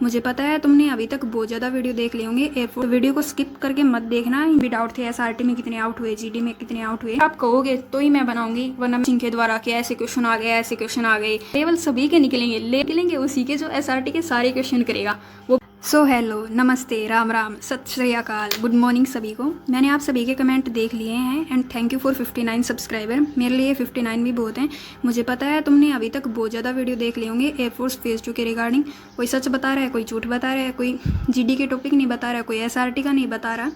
मुझे पता है तुमने अभी तक बहुत ज़्यादा वीडियो देख लिए होंगे एयरफोर्स, तो वीडियो को स्किप करके मत देखना। भी डाउट थे एसआरटी में कितने आउट हुए, जीडी में कितने आउट हुए, आप कहोगे तो ही मैं बनाऊंगी, वरना सिंह के द्वारा कि ऐसे क्वेश्चन आ गए, ऐसे क्वेश्चन आ गए। केवल सभी के निकलेंगे उसी के जो एसआरटी के सारे क्वेश्चन करेगा वो। सो हेलो, नमस्ते, राम राम, सत श्री अकाल, गुड मॉर्निंग सभी को। मैंने आप सभी के कमेंट देख लिए हैं and thank you for 59 subscriber. मेरे लिए 59 भी बहुत हैं। मुझे पता है तुमने अभी तक बहुत ज़्यादा वीडियो देख लिए होंगे एयरफोर्स फेज़ 2 के रिगार्डिंग। कोई सच बता रहा है, कोई झूठ बता रहा है, कोई जीडी के टॉपिक नहीं बता रहा है, कोई एसआरटी का नहीं बता रहा।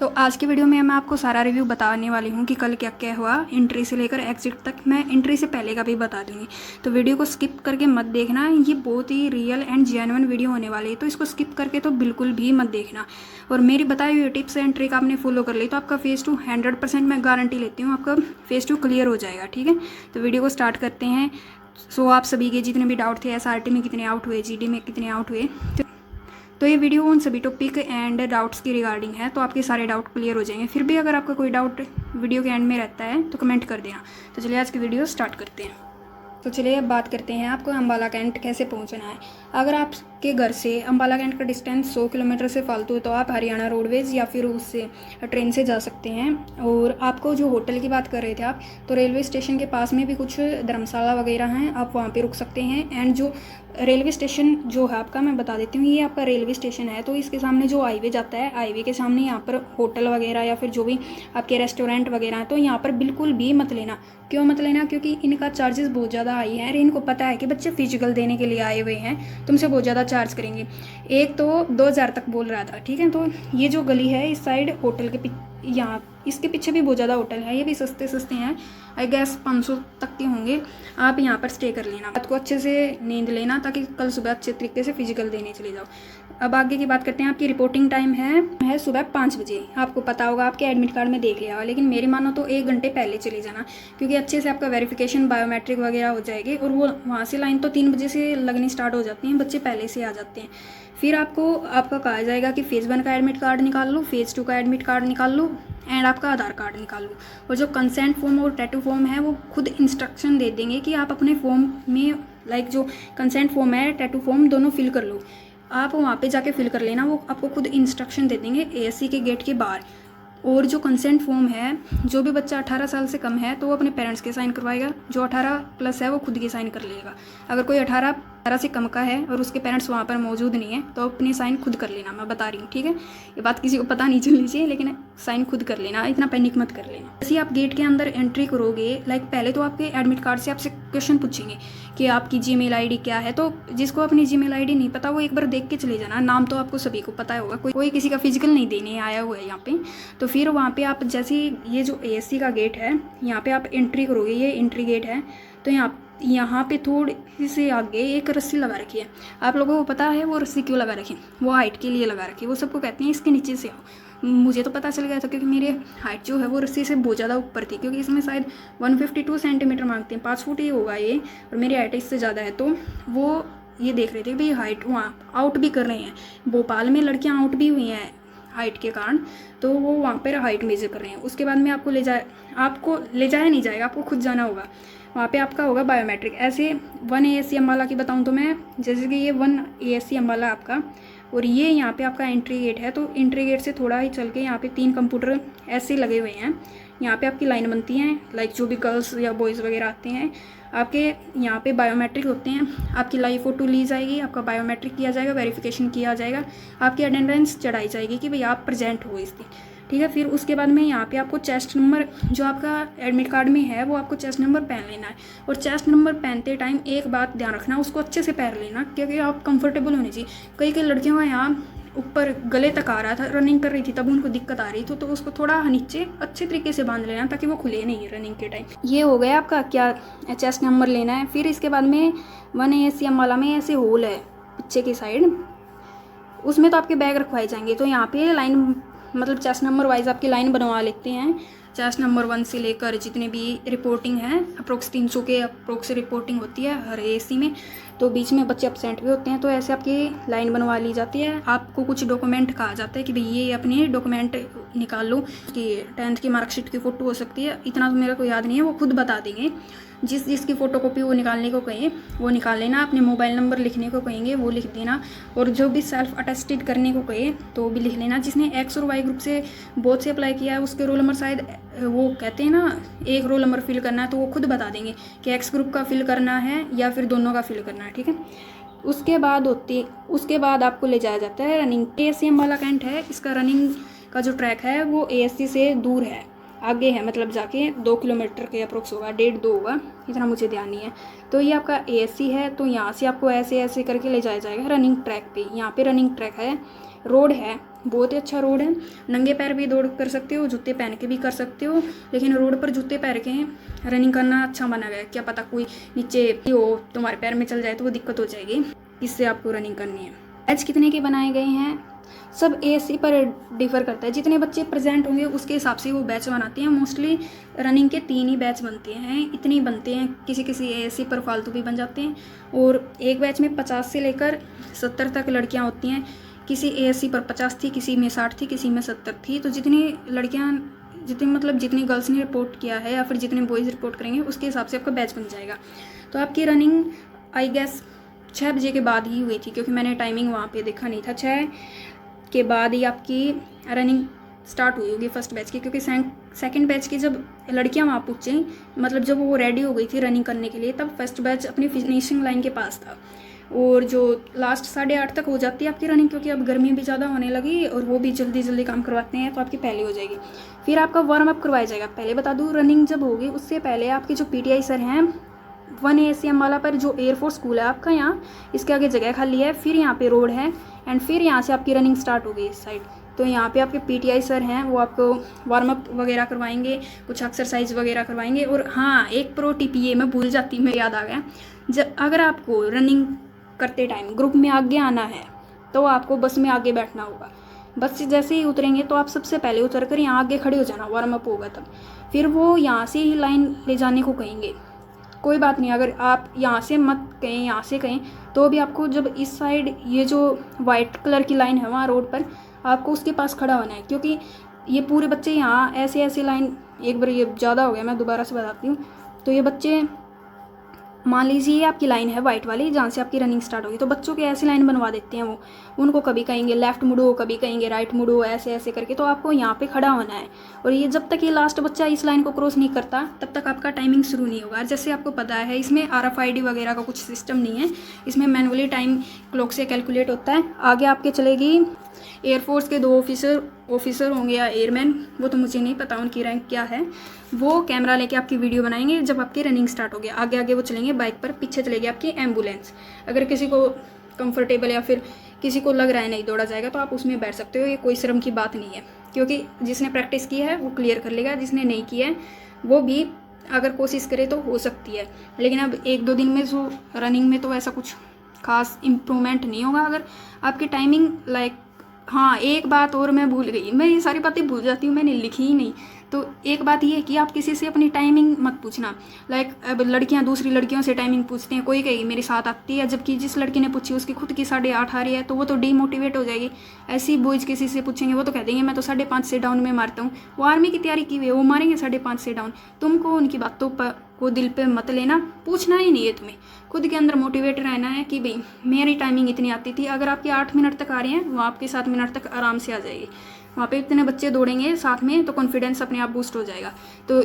तो आज की वीडियो में मैं आपको सारा रिव्यू बताने वाली हूँ कि कल क्या क्या हुआ, एंट्री से लेकर एग्जिट तक। मैं एंट्री से पहले का भी बता दूँगी, तो वीडियो को स्किप करके मत देखना। ये बहुत ही रियल एंड जेन्युइन वीडियो होने वाली है, तो इसको स्किप करके तो बिल्कुल भी मत देखना। और मेरी बताई हुई टिप्स एंड ट्रिक आपने फॉलो कर ली तो आपका फेज़ 2 100% मैं गारंटी लेती हूँ आपका फेज़ 2 क्लियर हो जाएगा। ठीक है, तो वीडियो को स्टार्ट करते हैं। सो आप सभी के जितने भी डाउट थे एसआरटी में कितने आउट हुए, जीडी में कितने आउट हुए, तो ये वीडियो उन सभी टॉपिक एंड डाउट्स की रिगार्डिंग है, तो आपके सारे डाउट क्लियर हो जाएंगे। फिर भी अगर आपका कोई डाउट वीडियो के एंड में रहता है तो कमेंट कर देना। तो चलिए आज की वीडियो स्टार्ट करते हैं। तो चलिए अब बात करते हैं आपको अम्बाला कैंट कैसे पहुंचना है। अगर आपके घर से अम्बाला कैंट का डिस्टेंस 100 किलोमीटर से फालतू है तो आप हरियाणा रोडवेज़ या फिर उससे ट्रेन से जा सकते हैं। और आपको जो होटल की बात कर रहे थे आप, तो रेलवे स्टेशन के पास में भी कुछ धर्मशाला वगैरह हैं, आप वहाँ पे रुक सकते हैं। एंड जो रेलवे स्टेशन जो है आपका, मैं बता देती हूँ, ये आपका रेलवे स्टेशन है, तो इसके सामने जो हाईवे जाता है, हाईवे के सामने यहाँ पर होटल वगैरह या फिर जो भी आपके रेस्टोरेंट वगैरह हैं, तो यहाँ पर बिल्कुल भी मत लेना। क्यों मत लेना? क्योंकि इनका चार्जेस बहुत ज़्यादा हाई है। इनको पता है कि बच्चे फिजिकल देने के लिए आए हुए हैं, तुमसे बहुत ज़्यादा चार्ज करेंगे। एक तो 2000 तक बोल रहा था। ठीक है, तो ये जो गली है इस साइड होटल के यहाँ इसके पीछे भी बहुत ज़्यादा होटल है, ये भी सस्ते सस्ते हैं। आई गेस 500 तक के होंगे। आप यहाँ पर स्टे कर लेना, रात को अच्छे से नींद लेना ताकि कल सुबह अच्छे तरीके से फिजिकल देने चले जाओ। अब आगे की बात करते हैं। आपकी रिपोर्टिंग टाइम है सुबह 5 बजे। आपको पता होगा, आपके एडमिट कार्ड में देख लिया होगा, लेकिन मेरी मानो तो 1 घंटे पहले चले जाना, क्योंकि अच्छे से आपका वेरिफिकेशन बायोमेट्रिक वगैरह हो जाएगी। और वो वहाँ से लाइन तो 3 बजे से लगनी स्टार्ट हो जाती हैं, बच्चे पहले से आ जाते हैं। फिर आपका कहा जाएगा कि फेज़ 1 का एडमिट कार्ड निकाल लो, फेज़ 2 का एडमिट कार्ड निकाल लो एंड आपका आधार कार्ड निकाल लो। और जो कंसेंट फॉर्म और टैटू फॉर्म है वो खुद इंस्ट्रक्शन दे देंगे कि आप अपने फॉर्म में जो कंसेंट फॉर्म है, टैटू फॉर्म, दोनों फिल कर लो। आप वहाँ पे जाके फिल कर लेना, वो आपको खुद इंस्ट्रक्शन दे देंगे एएससी के गेट के बाहर। और जो कंसेंट फॉर्म है, जो भी बच्चा 18 साल से कम है तो वो अपने पेरेंट्स के साइन करवाएगा, जो 18 प्लस है वो खुद की साइन कर लेगा। अगर कोई 18 से कम का है और उसके पेरेंट्स वहाँ पर मौजूद नहीं है तो अपनी साइन खुद कर लेना, मैं बता रही हूँ। ठीक है, ये बात किसी को पता नहीं चलनी चाहिए, लेकिन साइन खुद कर लेना, इतना पैनिक मत कर लेना। जैसे आप गेट के अंदर एंट्री करोगे, पहले तो आपके एडमिट कार्ड से आपसे क्वेश्चन पूछेंगे कि आपकी जीमेल आईडी क्या है। तो जिसको अपनी जीमेल आईडी नहीं पता वो एक बार देख के चले जाना। नाम तो आपको सभी को पता होगा, कोई किसी का फिजिकल नहीं देने आया हुआ है यहाँ पे। तो फिर वहाँ पे आप जैसे ये जो एएससी का गेट है, यहाँ पे आप एंट्री करोगे, ये एंट्री गेट है, तो यहाँ पे थोड़ी से आगे एक रस्सी लगा रखी है। आप लोगों को पता है वो रस्सी क्यों लगा रखी है? वो हाइट के लिए लगा रखी है। वो सबको कहते हैं इसके नीचे से आओ। मुझे तो पता चल गया था क्योंकि मेरी हाइट जो है वो रस्सी से बहुत ज़्यादा ऊपर थी, क्योंकि इसमें शायद 152 सेंटीमीटर मांगते हैं, 5 फुट ही होगा ये, और मेरी हाइट इससे ज़्यादा है। तो वो ये देख रहे थे कि भाई हाइट वहाँ आउट भी कर रहे हैं। भोपाल में लड़कियाँ आउट भी हुई हैं हाइट के कारण, तो वो वहाँ पर हाइट मेजर कर रहे हैं। उसके बाद में आपको ले जाया नहीं जाएगा, आपको खुद जाना होगा। वहाँ पे आपका होगा बायोमेट्रिक। ऐसे 1 एएससी अम्बाला की बताऊँ तो मैं, जैसे कि ये 1 एएससी अम्बाला आपका, और ये यहाँ पे आपका एंट्री गेट है। तो एंट्री गेट से थोड़ा ही चल के यहाँ पे 3 कंप्यूटर ऐसे लगे हुए हैं। यहाँ पे आपकी लाइन बनती है, जो भी गर्ल्स या बॉयज़ वगैरह आते हैं, आपके यहाँ पे बायोमेट्रिक होते हैं। आपकी लाइव फ़ोटो ली जाएगी, आपका बायोमेट्रिक किया जाएगा, वेरिफिकेशन किया जाएगा, आपकी अटेंडेंस चढ़ाई जाएगी कि भाई आप प्रेजेंट हो इसकी। ठीक है, फिर उसके बाद में यहाँ पे आपको चेस्ट नंबर जो आपका एडमिट कार्ड में है वो आपको चेस्ट नंबर पहन लेना है। और चेस्ट नंबर पहनते टाइम एक बात ध्यान रखना, उसको अच्छे से पहन लेना, क्योंकि आप कंफर्टेबल होनी चाहिए। कई लड़कियों का यहाँ ऊपर गले तक आ रहा था, रनिंग कर रही थी तब उनको दिक्कत आ रही थी, तो उसको थोड़ा नीचे अच्छे तरीके से बांध लेना ताकि वो खुले नहीं रनिंग के टाइम। ये हो गया आपका क्या, चेस्ट नंबर लेना है। फिर इसके बाद में 1 एएससी अम्बाला में ऐसे होल है पीछे की साइड, उसमें तो आपके बैग रखवाए जाएंगे। तो यहाँ पे लाइन चेस्ट नंबर वाइज आपकी लाइन बनवा लेते हैं। चेस्ट नंबर 1 से लेकर जितने भी रिपोर्टिंग है, अप्रोक्स 300 के अप्रोक्स रिपोर्टिंग होती है हर एएससी में। तो बीच में बच्चे अपसेंट भी होते हैं, तो ऐसे आपकी लाइन बनवा ली जाती है। आपको कुछ डॉक्यूमेंट कहा जाता है कि भाई ये अपने डॉक्यूमेंट निकाल लो कि 10th की मार्कशीट की फ़ोटो हो सकती है, इतना तो मेरे को याद नहीं है, वो खुद बता देंगे। जिसकी फ़ोटोकॉपी वो निकालने को कहें वो निकाल लेना, अपने मोबाइल नंबर लिखने को कहेंगे वो लिख देना, और जो भी सेल्फ अटेस्टेड करने को कहे तो भी लिख लेना। जिसने एक्स और वाई ग्रुप से बोथ से अप्लाई किया है उसके रोल नंबर शायद वो कहते हैं ना एक रोल नंबर फिल करना है, तो वो खुद बता देंगे कि एक्स ग्रुप का फिल करना है या फिर दोनों का फिल करना है, ठीक है। उसके बाद आपको ले जाया जाता है रनिंग। ASM वाला कैंट है, इसका रनिंग का जो ट्रैक है वो ASC से दूर है, आगे है, मतलब जाके 2 किलोमीटर के अप्रोक्स होगा, 1.5-2 होगा, इतना मुझे ध्यान नहीं है। तो ये आपका ASC है, तो यहाँ से आपको ऐसे ऐसे करके ले जाया जाएगा रनिंग ट्रैक पे। यहाँ पे रनिंग ट्रैक है, रोड है, बहुत ही अच्छा रोड है, नंगे पैर भी दौड़ कर सकते हो, जूते पहन के भी कर सकते हो, लेकिन रोड पर जूते पहन के रनिंग करना अच्छा माना गया है। क्या पता कोई नीचे हो तुम्हारे पैर में चल जाए तो वो दिक्कत हो जाएगी, इससे आपको रनिंग करनी है। बैच कितने के बनाए गए हैं, सब ASC पर डिफ़र करता है, जितने बच्चे प्रेजेंट होंगे उसके हिसाब से वो बैच बनाते हैं। मोस्टली रनिंग के 3 ही बैच बनते हैं, इतने ही बनते हैं, किसी ASC पर फालतू भी बन जाते हैं। और एक बैच में 50 से लेकर 70 तक लड़कियां होती हैं, किसी ASC पर 50 थी, किसी में 60 थी, किसी में 70 थी। तो जितनी गर्ल्स ने रिपोर्ट किया है या फिर जितने बॉयज़ रिपोर्ट करेंगे उसके हिसाब से आपका बैच बन जाएगा। तो आपकी रनिंग आई गेस 6 बजे के बाद ही हुई थी, क्योंकि मैंने टाइमिंग वहाँ पे देखा नहीं था। 6 के बाद ही आपकी रनिंग स्टार्ट हुई होगी फर्स्ट बैच की, क्योंकि सेकंड बैच की जब लड़कियां वहाँ पहुँची, मतलब जब वो रेडी हो गई थी रनिंग करने के लिए, तब फर्स्ट बैच अपनी फिनिशिंग लाइन के पास था। और जो लास्ट 8:30 तक हो जाती है आपकी रनिंग, क्योंकि अब गर्मी भी ज़्यादा होने लगी और वो भी जल्दी काम करवाते हैं, तो आपकी पहले हो जाएगी। फिर आपका वार्म अप करवाया जाएगा। पहले बता दूँ, रनिंग जब होगी उससे पहले आपके जो PTI सर हैं 1 ASM वाला पर जो एयरफोर्स स्कूल है आपका, यहाँ इसके आगे जगह खाली है, फिर यहाँ पे रोड है, एंड फिर यहाँ से आपकी रनिंग स्टार्ट होगी इस साइड। तो यहाँ पे आपके PTI सर हैं, वो आपको वार्म अप वगैरह करवाएंगे, कुछ एक्सरसाइज वगैरह करवाएंगे। और हाँ, एक प्रो टिप ये मैं भूल जाती, मैं याद आ गया, जब अगर आपको रनिंग करते टाइम ग्रुप में आगे आना है तो आपको बस में आगे बैठना होगा। बस से जैसे ही उतरेंगे तो आप सबसे पहले उतर कर यहाँ आगे खड़े हो जाना, वार्म अप होगा तब। फिर वो यहाँ से ही लाइन ले जाने को कहेंगे, कोई बात नहीं, अगर आप यहाँ से मत कहें यहाँ से कहें तो भी आपको जब इस साइड ये जो वाइट कलर की लाइन है वहाँ रोड पर, आपको उसके पास खड़ा होना है, क्योंकि ये पूरे बच्चे यहाँ ऐसे ऐसे लाइन, एक बार ये ज़्यादा हो गया, मैं दोबारा से बताती हूँ। तो ये बच्चे, मान लीजिए ये आपकी लाइन है वाइट वाली जहाँ से आपकी रनिंग स्टार्ट होगी, तो बच्चों के ऐसी लाइन बनवा देते हैं वो, उनको कभी कहेंगे लेफ़्ट मुड़ो, कभी कहेंगे राइट मुड़ो, ऐसे ऐसे करके। तो आपको यहाँ पे खड़ा होना है, और ये जब तक ये लास्ट बच्चा इस लाइन को क्रॉस नहीं करता तब तक आपका टाइमिंग शुरू नहीं होगा। जैसे आपको पता है इसमें RFID वगैरह का कुछ सिस्टम नहीं है, इसमें मैनुअली टाइम क्लॉक से कैलकुलेट होता है। आगे आपके चलेगी एयरफोर्स के 2 ऑफिसर होंगे या एयरमैन, वो तो मुझे नहीं पता उनकी रैंक क्या है, वो कैमरा लेके आपकी वीडियो बनाएंगे जब आपकी रनिंग स्टार्ट हो गया। आगे वो चलेंगे बाइक पर, पीछे चलेगी आपकी एम्बुलेंस। अगर किसी को कंफर्टेबल या फिर किसी को लग रहा है नहीं दौड़ा जाएगा तो आप उसमें बैठ सकते हो, ये कोई शर्म की बात नहीं है, क्योंकि जिसने प्रैक्टिस की है वो क्लियर कर लेगा, जिसने नहीं किया है वो भी अगर कोशिश करे तो हो सकती है। लेकिन अब 1-2 दिन में जो रनिंग में तो ऐसा कुछ खास इम्प्रूवमेंट नहीं होगा अगर आपकी टाइमिंग हाँ, एक बात और मैं भूल गई, मैं ये सारी बातें भूल जाती हूँ, मैंने लिखी ही नहीं। तो एक बात ये है कि आप किसी से अपनी टाइमिंग मत पूछना। अब लड़कियां दूसरी लड़कियों से टाइमिंग पूछती हैं, कोई कहेगी मेरी 7 आती है, जबकि जिस लड़की ने पूछी उसकी खुद की 8:30 आ रही है, तो वो तो डीमोटिवेट हो जाएगी। ऐसी बॉयज़ किसी से पूछेंगे वो तो कह देंगे मैं तो 5:30 से डाउन में मारता हूँ, वो आर्मी की तैयारी की हुई है, वो मारेंगे 5:30 से डाउन। तुमको उनकी बातों को दिल पे मत लेना, पूछना ही नहीं है तुम्हें, खुद के अंदर मोटिवेट रहना है कि भाई मेरी टाइमिंग इतनी आती थी। अगर आपके 8 मिनट तक आ रही हैं, वो आपके 7 मिनट तक आराम से आ जाएगी। वहाँ पे इतने बच्चे दौड़ेंगे साथ में तो कॉन्फिडेंस अपने आप बूस्ट हो जाएगा। तो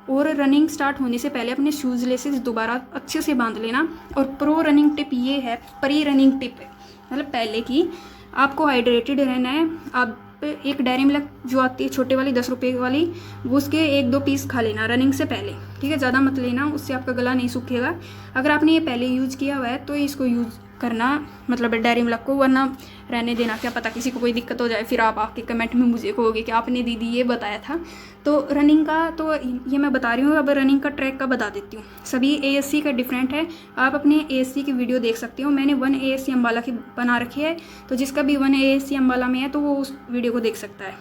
और रनिंग स्टार्ट होने से पहले अपने शूज़ लेसेस दोबारा अच्छे से बांध लेना। और प्रो रनिंग टिप ये है, प्री रनिंग टिप है, मतलब पहले की, आपको हाइड्रेटेड रहना है। आप एक डेयरी मिल्क जो आती है छोटे वाली 10 रुपये वाली, वो उसके 1-2 पीस खा लेना रनिंग से पहले, ठीक है, ज़्यादा मत लेना, उससे आपका गला नहीं सूखेगा। अगर आपने ये पहले यूज़ किया हुआ है तो इसको यूज़ करना, मतलब डेयरी मिल्क को, वरना रहने देना, क्या पता किसी को कोई दिक्कत हो जाए, फिर आप आपके कमेंट में मुझे कहोगे कि आपने दीदी ये बताया था। तो रनिंग का तो ये मैं बता रही हूँ, अब रनिंग का ट्रैक का बता देती हूँ। सभी ASC का डिफरेंट है, आप अपने ASC की वीडियो देख सकते हो। मैंने 1 ASC अम्बाला की बना रखी है, तो जिसका भी 1 ASC अम्बाला में है तो वो उस वीडियो को देख सकता है।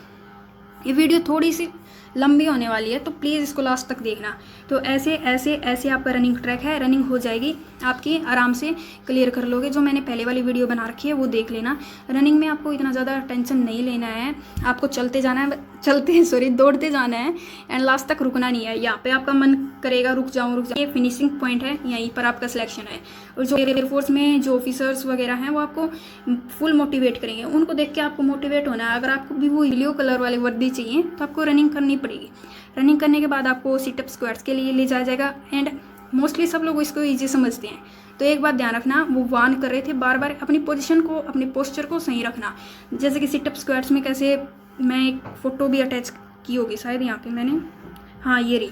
ये वीडियो थोड़ी सी लंबी होने वाली है, तो प्लीज़ इसको लास्ट तक देखना। तो ऐसे ऐसे ऐसे आपका रनिंग ट्रैक है, रनिंग हो जाएगी आपकी, आराम से क्लियर कर लोगे। जो मैंने पहले वाली वीडियो बना रखी है वो देख लेना। रनिंग में आपको इतना ज़्यादा टेंशन नहीं लेना है, आपको चलते जाना है, दौड़ते जाना है एंड लास्ट तक रुकना नहीं है। यहाँ पे आपका मन करेगा रुक जाऊँ, ये फिनिशिंग पॉइंट है, यहीं पर आपका सिलेक्शन है। और जो एयरफोर्स में जो ऑफिसर्स वगैरह हैं वो आपको फुल मोटिवेट करेंगे, उनको देख के आपको मोटिवेट होना है। अगर आपको भी वो येलो कलर वाली वर्दी चाहिए तो आपको रनिंग करनी पड़ेगी। रनिंग करने के बाद आपको सिटअप स्क्वाट्स के लिए ले जाया जाएगा एंड मोस्टली सब लोग इसको ईजी समझते हैं। तो एक बात ध्यान रखना, वो वार्न कर रहे थे बार बार अपनी पोजीशन को, अपनी पोस्चर को सही रखना। जैसे कि सिटअप स्क्वाट्स में कैसे, मैं एक फ़ोटो भी अटैच की होगी शायद यहाँ पे मैंने, हाँ ये रही,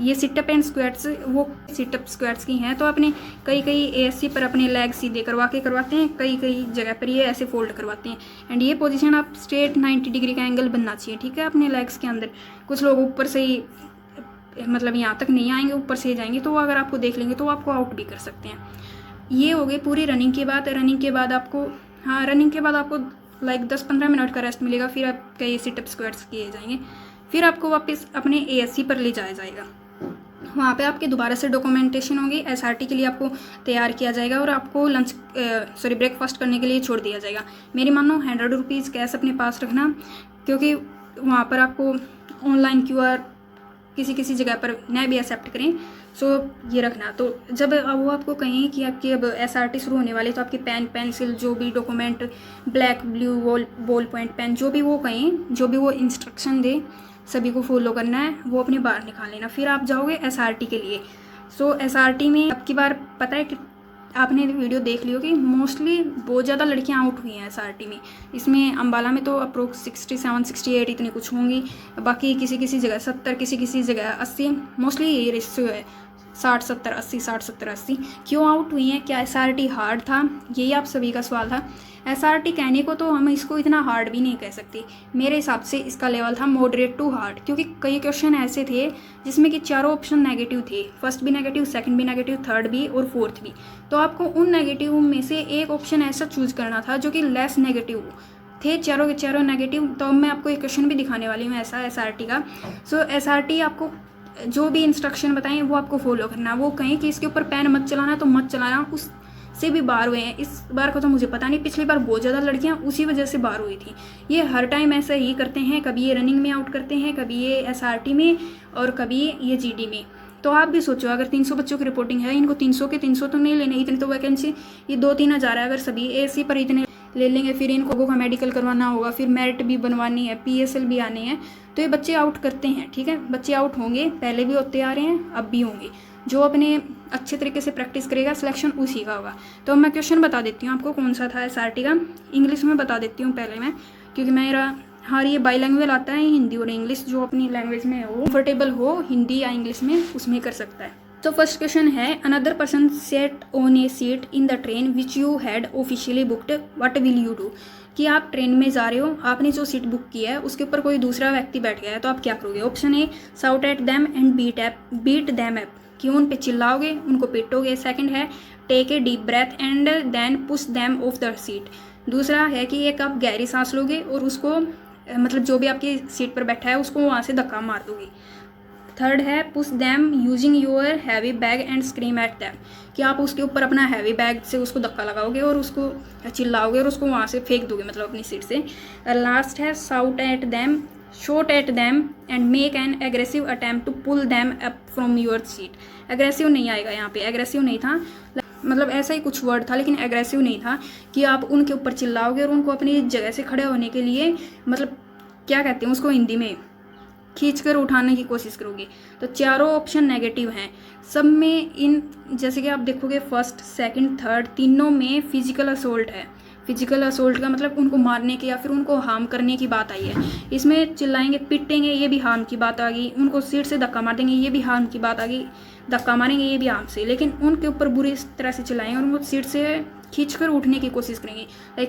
ये सिटअप एंड स्क्वाट्स वो सिटअप स्क्वाट्स की हैं। तो अपने कई एएससी पर अपने लेग सीधे करवाते हैं, कई जगह पर ये ऐसे फोल्ड करवाते हैं। एंड ये पोजीशन आप स्ट्रेट 90 डिग्री का एंगल बनना चाहिए, ठीक है, अपने लेग्स के अंदर। कुछ लोग ऊपर से ही मतलब यहाँ तक नहीं आएंगे, ऊपर से ही जाएंगे, तो वो अगर आपको देख लेंगे तो वो आपको आउट भी कर सकते हैं। ये हो गई पूरी रनिंग की बात। रनिंग के बाद आपको लाइक 10-15 मिनट का रेस्ट मिलेगा, फिर आपके ये सिटअप स्क्वाट्स किए जाएंगे, फिर आपको वापस अपने एएससी पर ले जाया जाएगा। वहाँ पे आपके दोबारा से डॉक्यूमेंटेशन होगी, एसआरटी के लिए आपको तैयार किया जाएगा और आपको ब्रेकफास्ट करने के लिए छोड़ दिया जाएगा। मेरी मानो 100 रुपीज़ कैश अपने पास रखना, क्योंकि वहाँ पर आपको ऑनलाइन QR किसी जगह पर न भी एक्सेप्ट करें, सो ये रखना। तो जब वो आपको कहें कि आपकी अब एसआरटी शुरू होने वाली, तो आपके पेन पेंसिल जो भी document, black blue ball point pen, जो भी वो कहें, जो भी वो इंस्ट्रक्शन दे, सभी को फॉलो करना है, वो अपने बाहर निकाल लेना। फिर आप जाओगे एसआरटी के लिए। सो एसआरटी में अब की बार पता है कि आपने वीडियो देख ली होगी, मोस्टली बहुत ज़्यादा लड़कियां आउट हुई हैं एसआरटी में। इसमें अम्बाला में तो अप्रोक्स 67-68 इतनी कुछ होंगी, बाकी किसी जगह 70, किसी जगह 80, मोस्टली यही रेशियो है, 60-70 80, 60-70 80। क्यों आउट हुई हैं? क्या एसआरटी हार्ड था? यही आप सभी का सवाल था। एसआरटी कहने को तो हम इसको इतना हार्ड भी नहीं कह सकते, मेरे हिसाब से इसका लेवल था मॉडरेट टू हार्ड, क्योंकि कई क्वेश्चन ऐसे थे जिसमें कि चारों ऑप्शन नेगेटिव थे, फर्स्ट भी नेगेटिव, सेकंड भी नेगेटिव, थर्ड भी और फोर्थ भी। तो आपको उन नेगेटिव में से एक ऑप्शन ऐसा चूज करना था जो कि लेस नेगेटिव थे, चारों के चारों नेगेटिव। तो अब मैं आपको एक क्वेश्चन भी दिखाने वाली हूँ ऐसा एसआरटी का। सो एसआरटी आपको जो भी इंस्ट्रक्शन बताएं वो आपको फॉलो करना। वो कहें कि इसके ऊपर पेन मत चलाना तो मत चलाना, उस से भी बाहर हुए हैं। इस बार का तो मुझे पता नहीं, पिछली बार बहुत ज़्यादा लड़कियां उसी वजह से बाहर हुई थी। ये हर टाइम ऐसा ही करते हैं, कभी ये रनिंग में आउट करते हैं, कभी ये एसआरटी में और कभी ये जीडी में। तो आप भी सोचो, अगर 300 बच्चों की रिपोर्टिंग है, इनको 300 के 300 तो नहीं लेने, इतनी तो वैकेंसी, ये 2-3 हज़ार है। अगर सभी एसी पर इतने ले लेंगे, फिर इनको का मेडिकल करवाना होगा, फिर मेरिट भी बनवानी है, PSL भी आने हैं, तो ये बच्चे आउट करते हैं। ठीक है, बच्चे आउट होंगे, पहले भी होते आ रहे हैं, अब भी होंगे। जो अपने अच्छे तरीके से प्रैक्टिस करेगा, सिलेक्शन उसी का होगा। तो मैं क्वेश्चन बता देती हूँ आपको कौन सा था एसआरटी का। इंग्लिश में बता देती हूँ पहले मैं, क्योंकि मेरा ये बाईलैंग्वेज आता है, हिंदी और इंग्लिश, जो अपनी लैंग्वेज में हो, कंफर्टेबल हो हिंदी या इंग्लिश में, उसमें कर सकता है। तो फर्स्ट क्वेश्चन है, another person set on A seat in the train which you had officially booked, what will you do. कि आप ट्रेन में जा रहे हो, आपने जो सीट बुक की है उसके ऊपर कोई दूसरा व्यक्ति बैठ गया है, तो आप क्या करोगे। Option A, shout at them and beat them up, कि उन पे चिल्लाओगे, उनको पीटोगे। सेकंड है, take a deep breath and then push them off the seat. दूसरा है कि एक आप गहरी सांस लोगे और उसको मतलब जो भी आपकी सीट पर बैठा है उसको वहाँ से धक्का मार दोगे। थर्ड है, push them using your heavy bag and scream at them, कि आप उसके ऊपर अपना हैवी बैग से उसको धक्का लगाओगे और उसको चिल्लाओगे और उसको वहाँ से फेंक दोगे, मतलब अपनी सीट से। लास्ट है, shout at them, shot at them and make an aggressive attempt to pull them up from your seat. Aggressive नहीं आएगा यहाँ पे, एग्रेसिव नहीं था, मतलब ऐसा ही कुछ वर्ड था लेकिन एग्रेसिव नहीं था, कि आप उनके ऊपर चिल्लाओगे और उनको अपनी जगह से खड़े होने के लिए, मतलब क्या कहते हैं उसको हिंदी में, खींचकर उठाने की कोशिश करोगे। तो चारों ऑप्शन नेगेटिव हैं सब में। इन जैसे कि आप देखोगे फर्स्ट, सेकंड, थर्ड, तीनों में फिजिकल असोल्ट है। फिजिकल असोल्ट का मतलब उनको मारने की या फिर उनको हार्म करने की बात आई है। इसमें चिल्लाएंगे, पिटेंगे, ये भी हार्म की बात आ गई। उनको सीट से धक्का मार देंगे, ये भी हार्म की बात आ गई। धक्का मारेंगे, ये भी हार्म से, लेकिन उनके ऊपर बुरी तरह से चिल्लाएंगे और उनको सीट से खींचकर उठने की कोशिश करेंगे।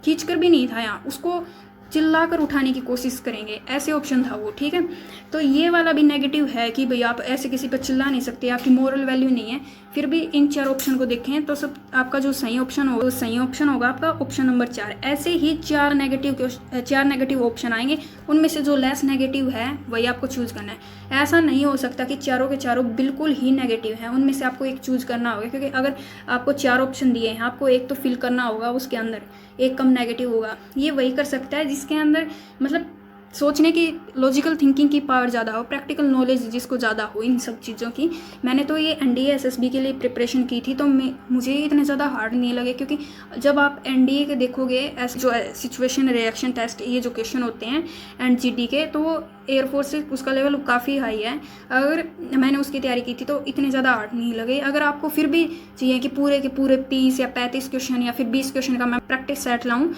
खींचकर भी नहीं था यहाँ, उसको चिल्लाकर उठाने की कोशिश करेंगे, ऐसे ऑप्शन था वो, ठीक है। तो ये वाला भी नेगेटिव है कि भाई आप ऐसे किसी पर चिल्ला नहीं सकते, आपकी मोरल वैल्यू नहीं है। फिर भी इन 4 ऑप्शन को देखें तो सब आपका जो सही ऑप्शन होगा, वो सही ऑप्शन होगा आपका ऑप्शन नंबर 4। ऐसे ही 4 नेगेटिव ऑप्शन आएंगे, उनमें से जो लेस नेगेटिव है वही आपको चूज करना है। ऐसा नहीं हो सकता कि चारों के चारों बिल्कुल ही नेगेटिव हैं, उनमें से आपको एक चूज करना होगा, क्योंकि अगर आपको 4 ऑप्शन दिए हैं, आपको एक तो फिल करना होगा, उसके अंदर एक कम नेगेटिव होगा। ये वही कर सकता है जिसके अंदर मतलब सोचने की, लॉजिकल थिंकिंग की पावर ज़्यादा हो, प्रैक्टिकल नॉलेज जिसको ज़्यादा हो इन सब चीज़ों की। मैंने तो ये एनडीए एसएसबी के लिए प्रिपरेशन की थी, तो मुझे इतने ज़्यादा हार्ड नहीं लगे, क्योंकि जब आप एनडीए के देखोगे ऐसे जो सिचुएशन रिएक्शन टेस्ट, ये जो क्वेश्चन होते हैं एंड जीडी के, तो वो एयरफोर्स से उसका लेवल काफ़ी हाई है। अगर मैंने उसकी तैयारी की थी तो इतने ज़्यादा हार्ड नहीं लगे। अगर आपको फिर भी चाहिए कि पूरे के पूरे 30 या 35 क्वेश्चन या फिर 20 क्वेश्चन का मैं प्रैक्टिस सेट लाऊँ,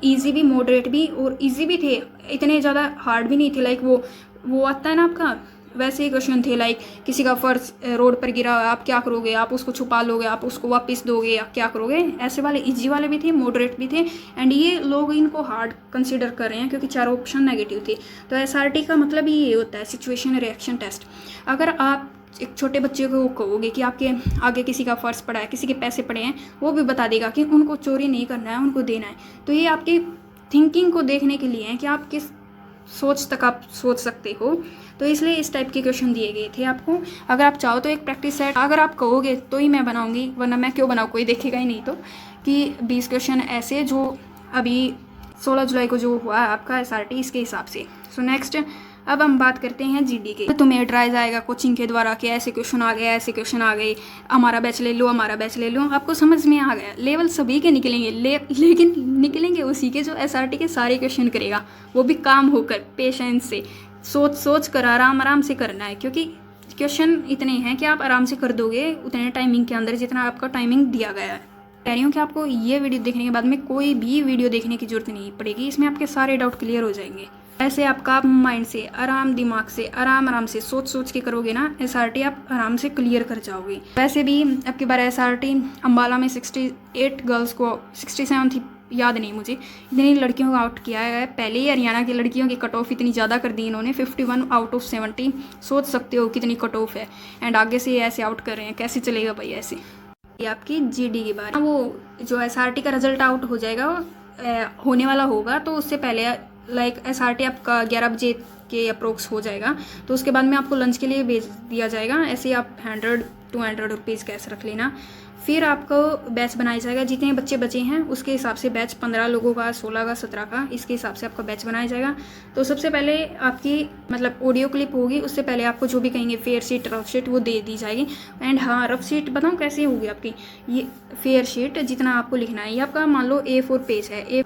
इजी भी, मॉडरेट भी, और इजी भी थे, इतने ज़्यादा हार्ड भी नहीं थे। लाइक वो आता है ना आपका, वैसे ही क्वेश्चन थे। लाइक किसी का पर्स रोड पर गिरा, आप क्या करोगे, आप उसको छुपा लोगे, आप उसको वापस दोगे, या क्या करोगे। ऐसे वाले इजी वाले भी थे, मॉडरेट भी थे, एंड ये लोग इनको हार्ड कंसिडर कर रहे हैं क्योंकि 4 ऑप्शन नेगेटिव थे। तो एसआरटी का मतलब ही ये होता है, सिचुएशन रिएक्शन टेस्ट। अगर आप एक छोटे बच्चे को कहोगे कि आपके आगे किसी का फ़र्ज पड़ा है, किसी के पैसे पड़े हैं, वो भी बता देगा कि उनको चोरी नहीं करना है, उनको देना है। तो ये आपकी थिंकिंग को देखने के लिए है कि आप किस सोच तक आप सोच सकते हो। तो इसलिए इस टाइप के क्वेश्चन दिए गए थे आपको। अगर आप चाहो तो एक प्रैक्टिस सेट अगर आप कहोगे तो ही मैं बनाऊंगी, वरना मैं क्यों बनाऊँ, कोई देखेगा ही नहीं। तो कि 20 क्वेश्चन ऐसे जो अभी 16 जुलाई को जो हुआ है आपका एसआरटी, इसके हिसाब से। सो नेक्स्ट अब हम बात करते हैं जीडी के। तुम्हें ड्राइज आएगा कोचिंग के द्वारा कि ऐसे क्वेश्चन आ गए, ऐसे क्वेश्चन आ गए, हमारा बैच ले लो, हमारा बैच ले लो। आपको समझ में आ गया, लेवल सभी के निकलेंगे, लेकिन निकलेंगे उसी के जो एसआरटी के सारे क्वेश्चन करेगा, वो भी काम होकर, पेशेंस से, सोच कर, आराम से करना है। क्योंकि क्वेश्चन इतने हैं कि आप आराम से कर दोगे उतने टाइमिंग के अंदर जितना आपका टाइमिंग दिया गया है। कह रही हूँ कि आपको ये वीडियो देखने के बाद में कोई भी वीडियो देखने की जरूरत नहीं पड़ेगी, इसमें आपके सारे डाउट क्लियर हो जाएंगे। ऐसे आपका माइंड से, दिमाग से, आराम से सोच के करोगे ना एसआरटी, आप आराम से क्लियर कर जाओगे। वैसे भी अब की बार एसआरटी अम्बाला में 68 गर्ल्स को, 67 थी, याद नहीं मुझे, इतनी लड़कियों को आउट किया है। पहले ही हरियाणा की लड़कियों की कट ऑफ इतनी ज़्यादा कर दी इन्होंने, 51 आउट ऑफ 70। सोच सकते हो कितनी कट ऑफ है, एंड आगे से ऐसे आउट कर रहे हैं, कैसे चलेगा भाई ऐसे। ये आपकी जीडी के बारे में, वो जो एसआरटी का रिजल्ट आउट हो जाएगा, होने वाला होगा, तो उससे पहले लाइक एसआरटी आपका 11 बजे के अप्रोक्स हो जाएगा। तो उसके बाद में आपको लंच के लिए भेज दिया जाएगा। ऐसे ही आप 100-200 रुपीज़ कैश रख लेना। फिर आपको बैच बनाया जाएगा, जितने बच्चे बचे हैं उसके हिसाब से बैच, 15 लोगों का, 16 का, 17 का, इसके हिसाब से आपका बैच बनाया जाएगा। तो सबसे पहले आपकी मतलब ऑडियो क्लिप होगी, उससे पहले आपको जो भी कहेंगे फेयर शीट, रफ शीट, वो दे दी जाएगी। एंड हाँ, रफ शीट बताऊँ कैसे होगी आपकी। ये फेयर शीट जितना आपको लिखना है, ये आपका मान लो A4 पेज है,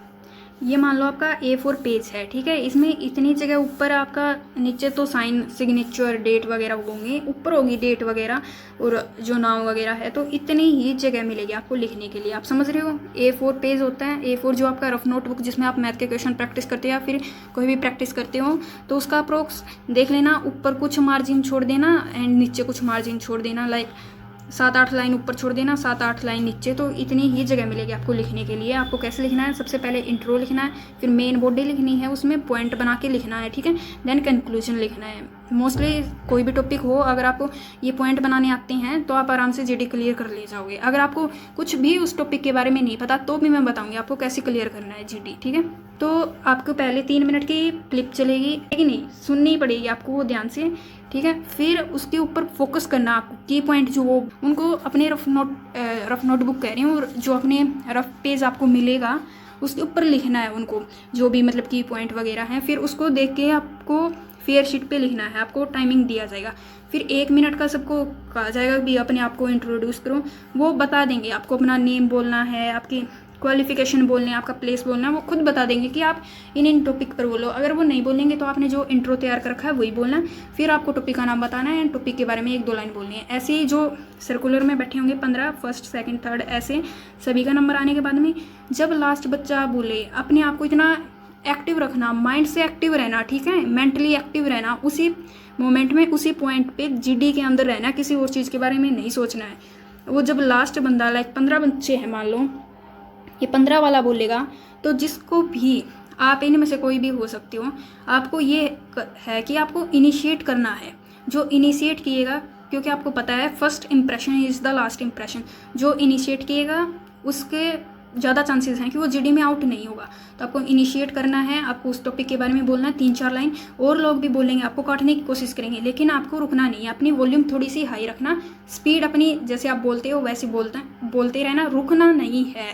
ये मान लो आपका A4 पेज है, ठीक है। इसमें इतनी जगह ऊपर आपका, नीचे तो साइन, सिग्नेचर, डेट वगैरह होंगे, ऊपर होगी डेट वगैरह और जो नाम वगैरह है, तो इतनी ही जगह मिलेगी आपको लिखने के लिए। आप समझ रहे हो, A4 पेज होता है। A4 जो आपका रफ नोटबुक जिसमें आप मैथ के क्वेश्चन प्रैक्टिस करते हो या फिर कोई भी प्रैक्टिस करते हो, तो उसका अप्रोक्स देख लेना, ऊपर कुछ मार्जिन छोड़ देना एंड नीचे कुछ मार्जिन छोड़ देना। लाइक 7-8 लाइन ऊपर छोड़ देना, 7-8 लाइन नीचे, तो इतनी ही जगह मिलेगी आपको लिखने के लिए। आपको कैसे लिखना है, सबसे पहले इंट्रो लिखना है, फिर मेन बॉडी लिखनी है, उसमें पॉइंट बना के लिखना है, ठीक है। देन कंक्लूजन लिखना है। मोस्टली कोई भी टॉपिक हो, अगर आपको ये पॉइंट बनाने आते हैं तो आप आराम से जीडी क्लियर कर ले जाओगे। अगर आपको कुछ भी उस टॉपिक के बारे में नहीं पता तो भी मैं बताऊंगी आपको कैसे क्लियर करना है जीडी, ठीक है। तो आपको पहले 3 मिनट की क्लिप चलेगी, लेकिन नहीं सुननी पड़ेगी आपको वो ध्यान से, ठीक है। फिर उसके ऊपर फोकस करना आपको, की पॉइंट जो वो उनको अपने रफ नोटबुक कह रही हूँ, और जो अपने रफ पेज आपको मिलेगा उसके ऊपर लिखना है उनको, जो भी मतलब की पॉइंट वगैरह हैं। फिर उसको देख के आपको फेयर शीट पे लिखना है, आपको टाइमिंग दिया जाएगा। फिर 1 मिनट का सबको कहा जाएगा भी अपने आप को इंट्रोड्यूस करो, वो बता देंगे आपको, अपना नेम बोलना है, आपकी क्वालिफिकेशन बोलना है, आपका प्लेस बोलना है, वो खुद बता देंगे कि आप इन टॉपिक पर बोलो। अगर वो नहीं बोलेंगे तो आपने जो इंट्रो तैयार कर रखा है वही बोलना है। फिर आपको टॉपिक का नाम बताना है एंड टॉपिक के बारे में 1-2 लाइन बोलनी है। ऐसे ही जो सर्कुलर में बैठे होंगे 15, फर्स्ट, सेकंड, थर्ड, ऐसे सभी का नंबर आने के बाद में जब लास्ट बच्चा बोले, अपने आप को इतना एक्टिव रखना, माइंड से एक्टिव रहना, ठीक है, मेंटली एक्टिव रहना, उसी मोमेंट में, उसी पॉइंट पे जीडी के अंदर रहना, किसी और चीज़ के बारे में नहीं सोचना है। वो जब लास्ट बंदा, लाइक 15 बच्चे हैं मान लो, ये 15 वाला बोलेगा, तो जिसको भी आप इनमें से कोई भी हो सकते हो। आपको ये है कि आपको इनिशिएट करना है। जो इनिशिएट किएगा, क्योंकि आपको पता है first impression is the last impression, जो इनिशिएट किएगा उसके ज़्यादा चांसेस हैं कि वो जीडी में आउट नहीं होगा। तो आपको इनिशिएट करना है, आपको उस टॉपिक के बारे में बोलना है 3-4 लाइन, और लोग भी बोलेंगे, आपको काटने की कोशिश करेंगे, लेकिन आपको रुकना नहीं है। अपनी वॉल्यूम थोड़ी सी हाई रखना, स्पीड अपनी जैसे आप बोलते हो वैसे बोलते रहना, रुकना नहीं है,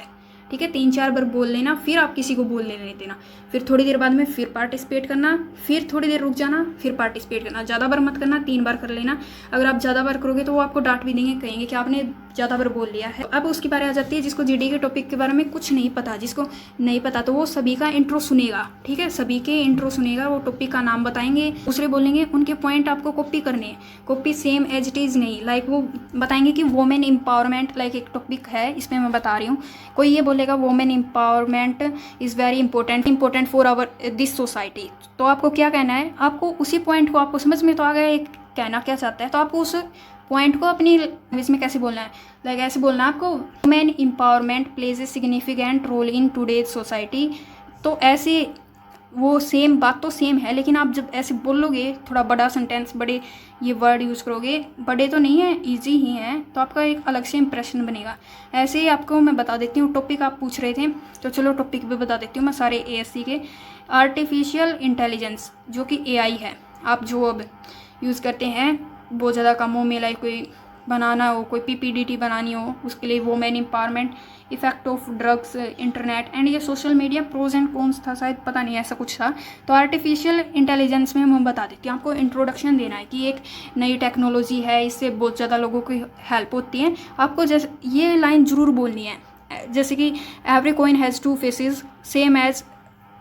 ठीक है। 3-4 बार बोल लेना, फिर आप किसी को बोलने नहीं देना, फिर थोड़ी देर बाद में फिर पार्टिसिपेट करना, फिर थोड़ी देर रुक जाना, फिर पार्टिसिपेट करना। ज़्यादा बार मत करना, 3 बार कर लेना। अगर आप ज़्यादा बार करोगे तो वो आपको डांट भी देंगे, कहेंगे कि आपने ज़्यादा बार बोल लिया है। अब उसकी बारी आ जाती है जिसको जीडी के टॉपिक के बारे में कुछ नहीं पता। जिसको नहीं पता तो वो सभी का इंट्रो सुनेगा, ठीक है, सभी के इंट्रो सुनेगा, वो टॉपिक का नाम बताएंगे, दूसरे बोलेंगे, उनके पॉइंट आपको कॉपी करने हैं, copy same as it is नहीं। लाइक वो बताएंगे कि वोमेन एम्पावरमेंट, लाइक एक टॉपिक है, इसमें मैं बता रही हूँ, कोई ये बोलेगा women empowerment is very important for our this society. तो आपको क्या कहना है, आपको उसी पॉइंट को, आपको समझ में तो आ गया एक कहना क्या चाहता है, तो आपको उस पॉइंट को अपनी लैंग्वेज में कैसे बोलना है, लाइक ऐसे बोलना है आपको, women empowerment plays a significant role in today's society. तो ऐसे वो सेम बात तो सेम है, लेकिन आप जब ऐसे बोलोगे, थोड़ा बड़ा सेंटेंस, बड़े ये वर्ड यूज़ करोगे, बड़े तो नहीं है, इजी ही हैं, तो आपका एक अलग से इंप्रेशन बनेगा। ऐसे ही आपको मैं बता देती हूँ, टॉपिक आप पूछ रहे थे तो चलो टॉपिक भी बता देती हूँ मैं सारे एएससी के। आर्टिफिशियल इंटेलिजेंस जो कि एआई है, आप जो अब यूज़ करते हैं बहुत ज़्यादा कामों में, लाइक कोई बनाना हो, कोई पीपीडीटी बनानी हो, उसके लिए women empowerment, effect of drugs, internet and ये social media, pros and cons था शायद, पता नहीं ऐसा कुछ था। तो आर्टिफिशियल इंटेलिजेंस में मैं बता देती हूँ, आपको इंट्रोडक्शन देना है कि एक नई टेक्नोलॉजी है, इससे बहुत ज़्यादा लोगों की हेल्प होती है। आपको जैसे ये लाइन ज़रूर बोलनी है, जैसे कि every coin has 2 faces same as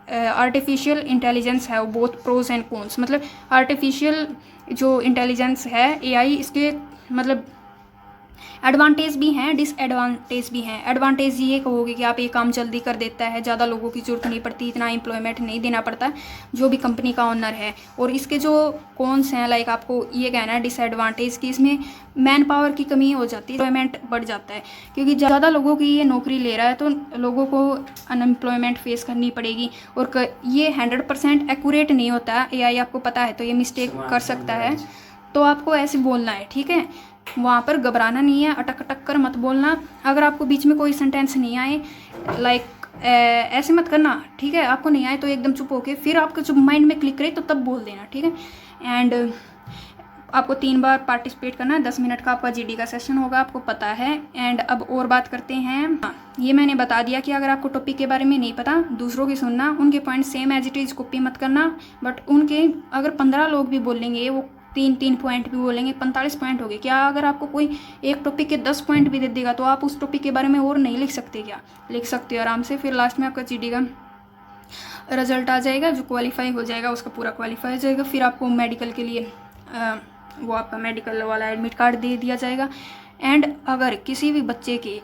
artificial intelligence है बोथ प्रोज एंड कॉन्स। मतलब आर्टिफिशियल जो इंटेलिजेंस है एआई, इसके मतलब एडवांटेज भी हैं, डिसएडवांटेज भी हैं। एडवांटेज ये कहोगे कि आप ये काम जल्दी कर देता है, ज़्यादा लोगों की ज़रूरत नहीं पड़ती, इतना एम्प्लॉयमेंट नहीं देना पड़ता जो भी कंपनी का ओनर है। और इसके जो कॉन्स हैं, लाइक आपको ये कहना है डिसएडवांटेज की, इसमें मैन पावर की कमी हो जाती है, एम्प्लॉयमेंट बढ़ जाता है, क्योंकि ज़्यादा लोगों की ये नौकरी ले रहा है तो लोगों को अनएम्प्लॉयमेंट फेस करनी पड़ेगी। और ये 100% एक्यूरेट नहीं होता है एआई, आपको पता है, तो ये मिस्टेक कर सकता है। तो आपको ऐसे बोलना है, ठीक है, वहाँ पर घबराना नहीं है, अटक अटक कर मत बोलना। अगर आपको बीच में कोई सेंटेंस नहीं आए, लाइक ऐसे मत करना, ठीक है, आपको नहीं आए तो एकदम चुप होके फिर आपको जब माइंड में क्लिक करे तो तब बोल देना, ठीक है। एंड आपको 3 बार पार्टिसिपेट करना है, 10 मिनट का आपका जीडी का सेशन होगा, आपको पता है। एंड अब और बात करते हैं, ये मैंने बता दिया कि अगर आपको टॉपिक के बारे में नहीं पता, दूसरों की सुनना, उनके point same as it is copy मत करना, बट उनके अगर 15 लोग भी बोलेंगे, वो 3-3 पॉइंट भी बोलेंगे, 45 पॉइंट हो गए। क्या अगर आपको कोई एक टॉपिक के 10 पॉइंट भी दे देगा तो आप उस टॉपिक के बारे में और नहीं लिख सकते? क्या लिख सकते हो आराम से। फिर लास्ट में आपका जीडी का रिजल्ट आ जाएगा, जो क्वालिफाई हो जाएगा उसका पूरा क्वालिफाई हो जाएगा। फिर आपको मेडिकल के लिए वो आपका मेडिकल वाला एडमिट कार्ड दे दिया जाएगा। एंड अगर किसी भी बच्चे के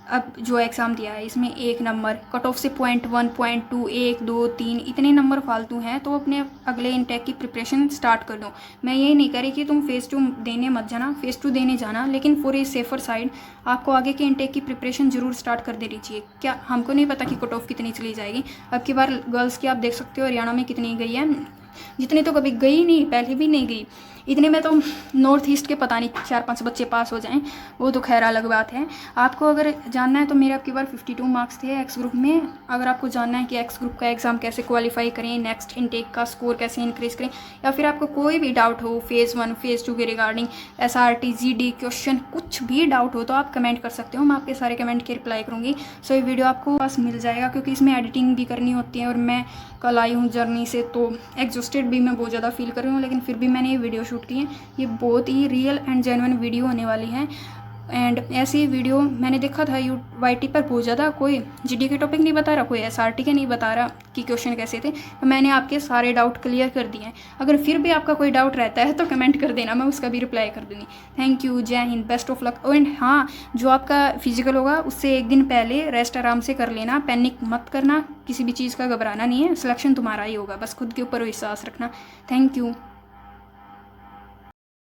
अब जो एग्ज़ाम दिया है इसमें 1 नंबर कट ऑफ से 0.1, 0.2, 1, 2, 3 इतने नंबर फालतू हैं, तो अपने अगले इनटेक की प्रिपरेशन स्टार्ट कर दो। मैं ये नहीं कह रही कि तुम फेज़ 2 देने मत जाना, फेज़ 2 देने जाना, लेकिन फॉर ए सेफर साइड आपको आगे के इनटेक की प्रिपरेशन जरूर स्टार्ट कर देनी चाहिए। क्या हमको नहीं पता कि कट ऑफ कितनी चली जाएगी। अब की बार गर्ल्स की आप देख सकते हो हरियाणा में कितनी गई है, जितनी तो कभी गई नहीं, पहले भी नहीं गई। इतने में तो नॉर्थ ईस्ट के पता नहीं 4-5 बच्चे पास हो जाएं, वो तो खैर अलग बात है। आपको अगर जानना है तो मेरे आपकी बार 52 मार्क्स थे एक्स ग्रुप में। अगर आपको जानना है कि एक्स ग्रुप का एग्ज़ाम कैसे क्वालिफाई करें, नेक्स्ट इनटेक का स्कोर कैसे इंक्रीज़ करें, या फिर आपको कोई भी डाउट हो फेज़ 1 फेज़ 2 के रिगार्डिंग, SRT GD क्वेश्चन कुछ भी डाउट हो तो आप कमेंट कर सकते हो, मैं आपके सारे कमेंट के रिप्लाई करूँगी। सो ये वीडियो आपको पास मिल जाएगा, क्योंकि इसमें एडिटिंग भी करनी होती है और मैं कल आई हूँ जर्नी से, तो एग्जॉस्टेड भी मैं बहुत ज़्यादा फील कर रही हूँ, लेकिन फिर भी मैंने ये वीडियो शूट की है। ये बहुत ही रियल एंड जेन्युइन वीडियो होने वाली है। एंड ऐसी वीडियो मैंने देखा था YT पर बहुत ज़्यादा, कोई GD के टॉपिक नहीं बता रहा, कोई SRT के नहीं बता रहा कि क्वेश्चन कैसे थे, तो मैंने आपके सारे डाउट क्लियर कर दिए हैं। अगर फिर भी आपका कोई डाउट रहता है तो कमेंट कर देना, मैं उसका भी रिप्लाई कर दूँगी। थैंक यू, जय Hind, best of luck. And हाँ, जो आपका फिजिकल होगा उससे 1 दिन पहले रेस्ट आराम से कर लेना, पैनिक मत करना, किसी भी चीज़ का घबराना नहीं है, सिलेक्शन तुम्हारा ही होगा, बस खुद के ऊपर विश्वास रखना। Thank you.